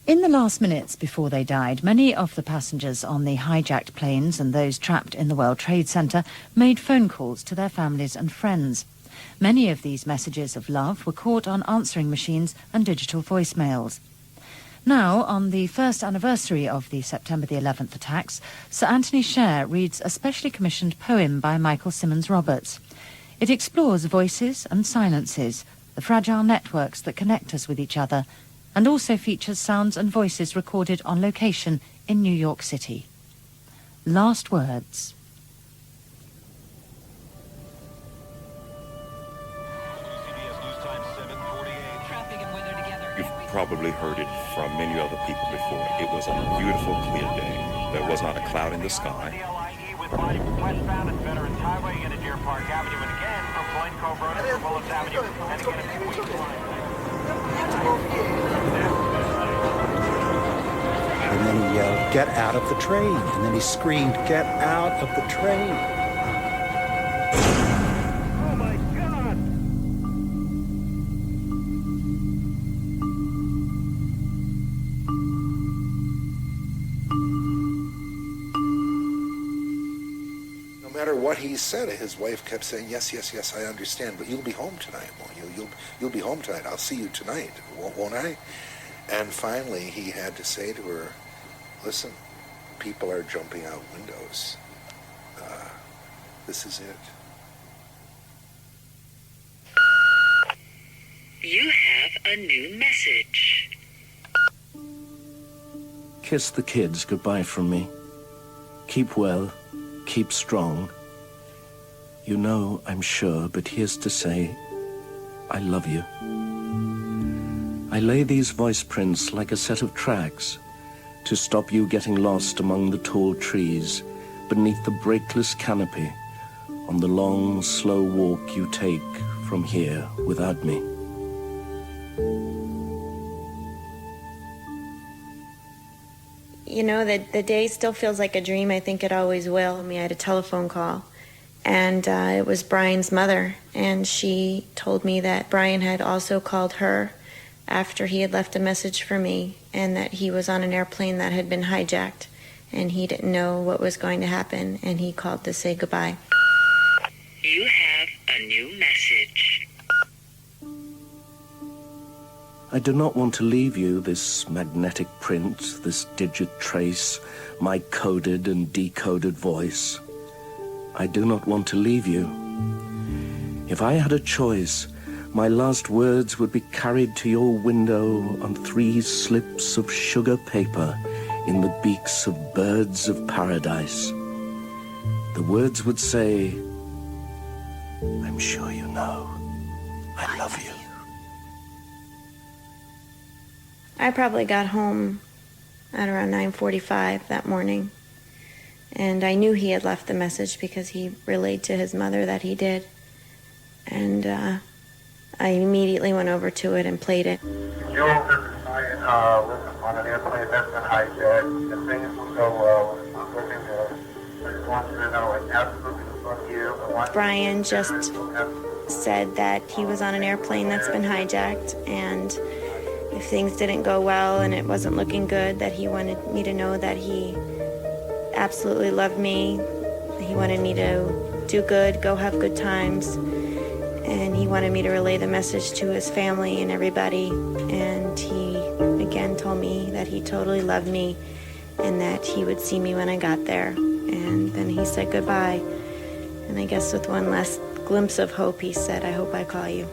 In the last minutes before they died, many of the passengers on the hijacked planes and those trapped in the World Trade Center made phone calls to their families and friends. Many of these messages of love were caught on answering machines and digital voicemails. Now, on the first anniversary of the September the 11th attacks, Sir Anthony Sher reads a specially commissioned poem by Symmons Roberts. It explores voices and silences, the fragile networks that connect us with each other, and also features sounds and voices recorded on location in New York City. Last words. You've probably heard it from many other people before. It was a beautiful, clear day. There was not a cloud in the sky. Westbound at Veterans Highway into Deer Park Avenue, and again from Point Cove Road to Willis Avenue, and again in Queens Line. And then he yelled, "Get out of the train!" And then he screamed, "Get out of the train!" Oh my God! No matter what he said, his wife kept saying, "Yes, yes, yes, I understand, but you'll be home tonight, won't you? You'll be home tonight. I'll see you tonight, won't I?" And finally, he had to say to her, "Listen, people are jumping out windows. This is it." You have a new message. Kiss the kids goodbye from me. Keep well, keep strong. You know, I'm sure, but here's to say, I love you. I lay these voice prints like a set of tracks to stop you getting lost among the tall trees beneath the breakless canopy on the long, slow walk you take from here without me. You know, the day still feels like a dream. I think it always will. I had a telephone call, and it was Brian's mother, and she told me that Brian had also called her after he had left a message for me, and that he was on an airplane that had been hijacked, and he didn't know what was going to happen, and he called to say goodbye. You have a new message. I do not want to leave you this magnetic print, this digit trace, my coded and decoded voice. I do not want to leave you. If I had a choice, my last words would be carried to your window on 3 slips of sugar paper in the beaks of birds of paradise. The words would say, I'm sure you know, I love you. I probably got home at around 9:45 that morning, and I knew he had left the message because he relayed to his mother that he did. And I immediately went over to it and played it. Joel, this is Brian. Listen, on an airplane that's been hijacked, and things will go well. It's not looking good. I just want you to know I absolutely love you. Brian just said that he was on an airplane that's been hijacked, and if things didn't go well and it wasn't looking good, that he wanted me to know that he absolutely loved me. He wanted me to do good, go have good times, and he wanted me to relay the message to his family and everybody. And he again told me that he totally loved me and that he would see me when I got there. And then he said goodbye. And I guess with one last glimpse of hope, he said, I hope I call you.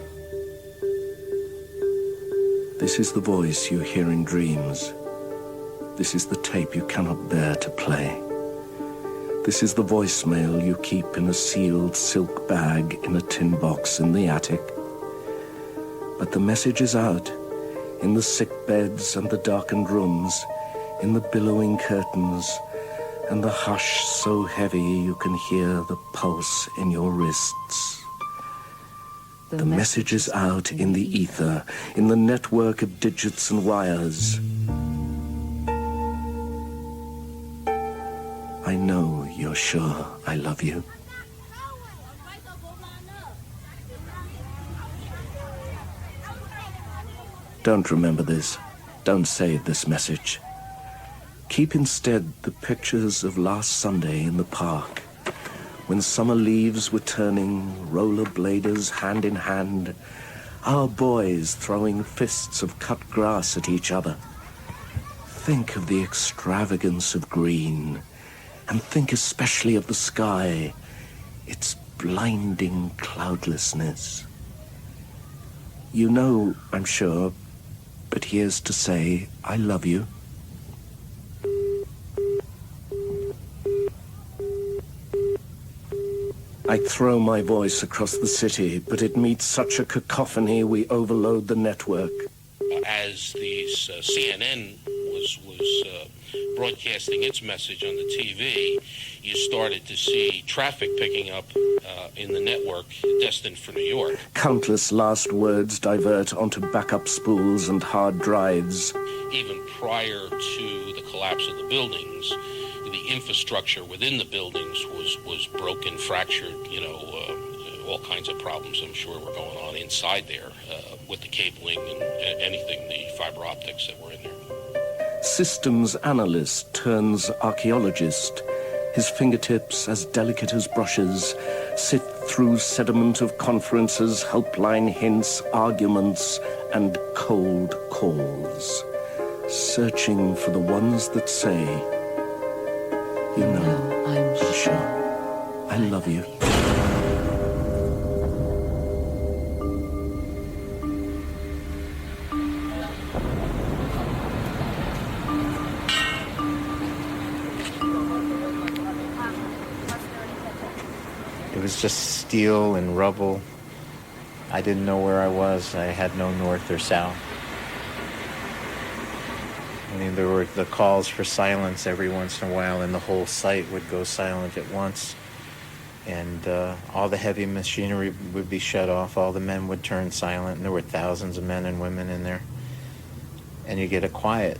This is the voice you hear in dreams. This is the tape you cannot bear to play. This is the voicemail you keep in a sealed silk bag in a tin box in the attic. But the message is out, in the sick beds and the darkened rooms, in the billowing curtains, and the hush so heavy you can hear the pulse in your wrists. The message is out in the ether, in the network of digits and wires. I know you're sure I love you. Don't remember this. Don't save this message. Keep instead the pictures of last Sunday in the park, when summer leaves were turning, rollerbladers hand in hand, our boys throwing fists of cut grass at each other. Think of the extravagance of green, and think especially of the sky, its blinding cloudlessness. You know, I'm sure, but here's to say I love you. I throw my voice across the city, but it meets such a cacophony we overload the network. As these CNN was broadcasting its message on the TV, you started to see traffic picking up in the network destined for New York. Countless last words divert onto backup spools and hard drives. Even prior to the collapse of the buildings, the infrastructure within the buildings was broken, fractured, all kinds of problems I'm sure were going on inside there with the cabling and anything, the fiber optics that were in there. Systems analyst turns archaeologist, his fingertips as delicate as brushes, sift through sediment of conferences, helpline hints, arguments, and cold calls, searching for the ones that say, you know, I'm sure I love you. It was just steel and rubble. I didn't know where I was. I had no north or south. I mean, there were the calls for silence every once in a while, and the whole site would go silent at once. And all the heavy machinery would be shut off. All the men would turn silent, and there were thousands of men and women in there. And you get a quiet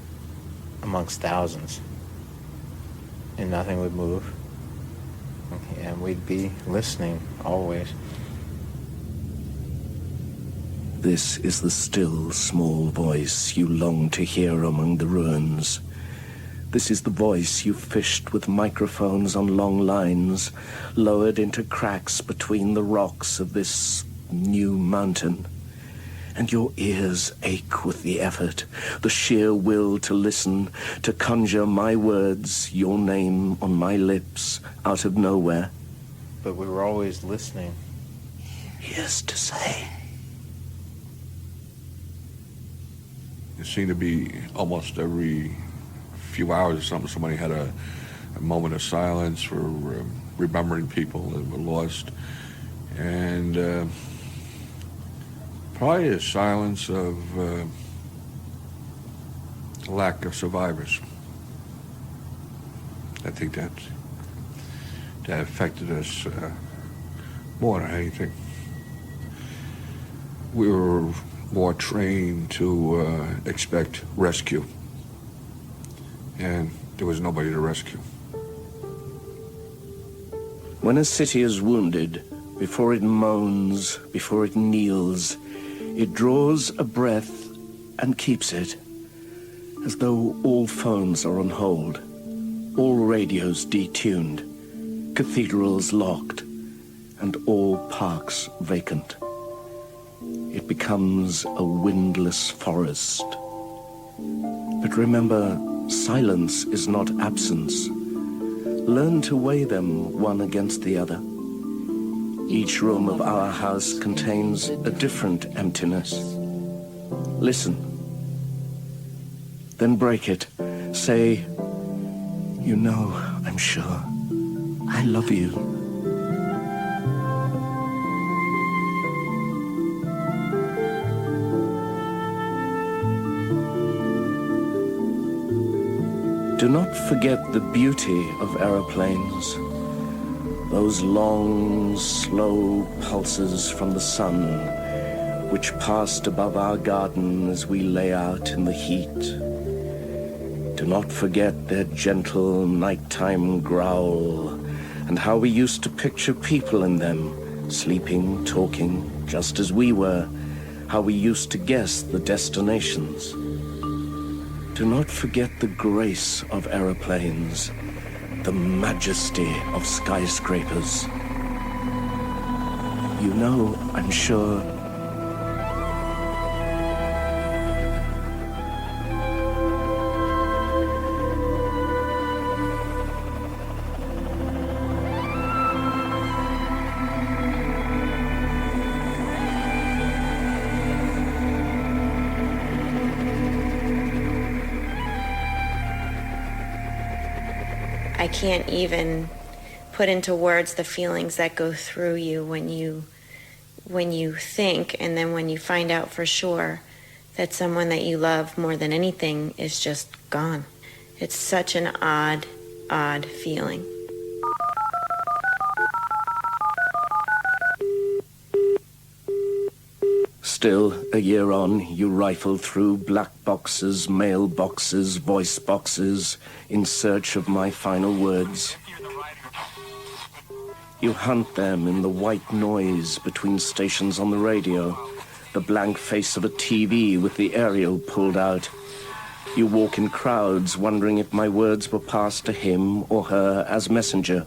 amongst thousands, and nothing would move. And we'd be listening always. This is the still, small voice you long to hear among the ruins. This is the voice you fished with microphones on long lines, lowered into cracks between the rocks of this new mountain. And your ears ache with the effort, the sheer will to listen, to conjure my words, your name on my lips, out of nowhere. But we were always listening. Here's to say. It seemed to be almost every few hours or something, somebody had a moment of silence for remembering people that were lost. And probably a silence of lack of survivors. I think that affected us more than anything. We were more trained to expect rescue, and there was nobody to rescue. When a city is wounded, before it moans, before it kneels, it draws a breath and keeps it, as though all phones are on hold, all radios detuned, cathedrals locked, and all parks vacant. It becomes a windless forest. But remember, silence is not absence. Learn to weigh them one against the other. Each room of our house contains a different emptiness. Listen. Then break it. Say, you know, I'm sure, I love you. Do not forget the beauty of aeroplanes. Those long, slow pulses from the sun, which passed above our garden as we lay out in the heat. Do not forget their gentle nighttime growl, and how we used to picture people in them, sleeping, talking, just as we were, how we used to guess the destinations. Do not forget the grace of aeroplanes, the majesty of skyscrapers. You know, I'm sure, I can't even put into words the feelings that go through you when you think, and then when you find out for sure that someone that you love more than anything is just gone. It's such an odd feeling. still, a year on, you rifle through black boxes, mail boxes, voice boxes, in search of my final words. You hunt them in the white noise between stations on the radio, the blank face of a TV with the aerial pulled out. You walk in crowds wondering if my words were passed to him or her as messenger.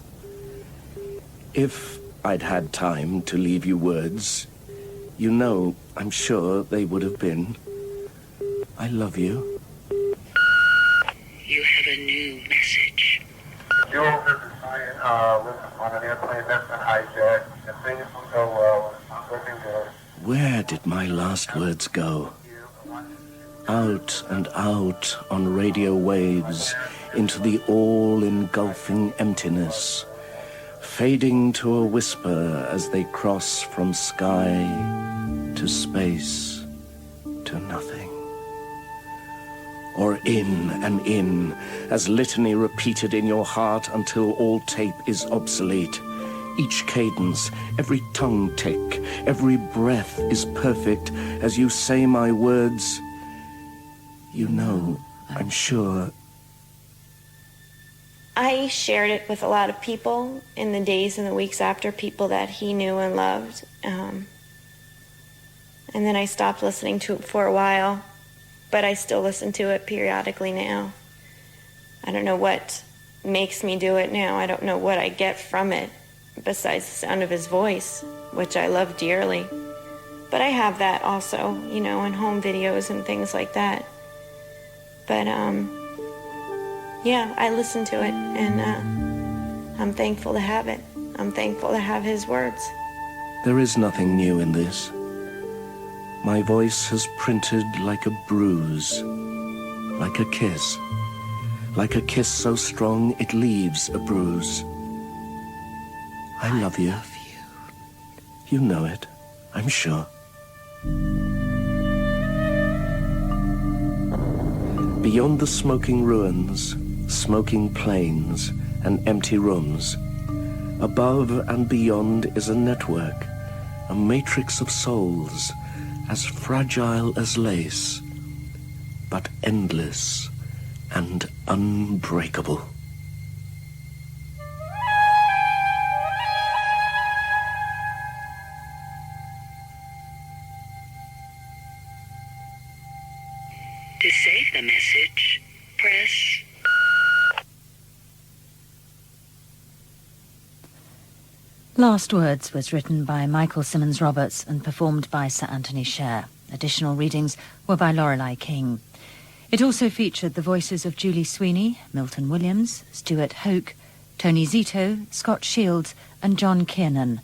If I'd had time to leave you words, you know, I'm sure they would have been, I love you. You have a new message. You over on an airplane that's been hijacked, and things will go well. Looking good. Where did my last words go? Out and out on radio waves into the all-engulfing emptiness, fading to a whisper as they cross from sky to space to nothing. Or in and in, as litany repeated in your heart until all tape is obsolete. Each cadence, every tongue tick, every breath is perfect as you say my words. You know, I'm sure. I shared it with a lot of people in the days and the weeks after, people that he knew and loved. And then I stopped listening to it for a while, but I still listen to it periodically now. I don't know what makes me do it now. I don't know what I get from it besides the sound of his voice, which I love dearly. But I have that also, you know, in home videos and things like that. But, yeah, I listen to it, and I'm thankful to have it. I'm thankful to have his words. There is nothing new in this. My voice has printed like a bruise, like a kiss so strong it leaves a bruise. I love you. You know it, I'm sure. Beyond the smoking ruins, smoking plains, and empty rooms, above and beyond is a network, a matrix of souls, as fragile as lace, but endless and unbreakable. To save the message, press. Last Words was written by Michael Symmons Roberts and performed by Sir Anthony Sher. Additional readings were by Lorelei King. It also featured the voices of Julie Sweeney, Milton Williams, Stuart Hoke, Tony Zito, Scott Shields and John Kiernan.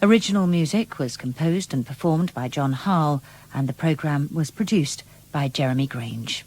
Original music was composed and performed by John Harle, and the programme was produced by Jeremy Grange.